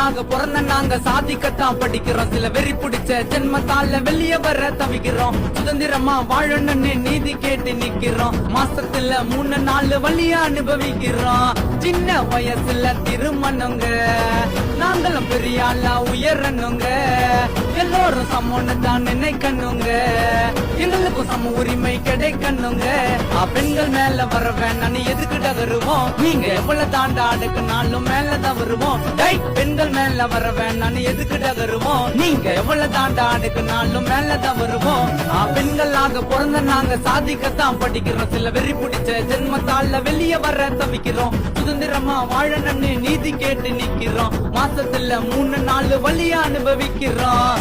பெண்களாக பிறந்த நாங்க சாதிக்கத்தான் படிக்கிறோம். சில வெறி பிடிச்ச ஜென்மத்தால வெளிய வர தவிக்கிறோம். சுதந்திரமா வாழணும்னு நீதி கேட்டு நிக்கிறோம். மாசத்துல 3-4 வழியா அனுபவிக்கிறோம். சின்ன வயசுல திருமணங்க, நாங்களும் பெரிய ஆளா உயரணுங்க. எல்லோரும் சமம்னு தான் நினைக்கணுங்க. எங்களுக்கும் சம உரிமை கிடைக்கணுங்க. பெண்கள் மேல வர வேணாம் எதுக்கு டகருவோம். நீங்க எவ்வளவு தாண்டா அடுக்குனாலும் மேலதான் வருவோம். பெண்கள் மேல வர வேணாம் எதுக்கு டகருவோம். நீங்க எவ்வளவு தாண்டா அடுக்குனாலும் மேலதான் வருவோம். பெண்களாக பிறந்த நாங்க சாதிக்கத்தான் படிக்கிறோம். சில வெறி பிடிச்ச ஜென்மத்தால வெளிய வர தவிக்கிறோம். சுதந்திரமா வாழணும்னு நீதி கேட்டு நிக்கிறோம். மாசத்துல 3-4 வழியா அனுபவிக்கிறோம்.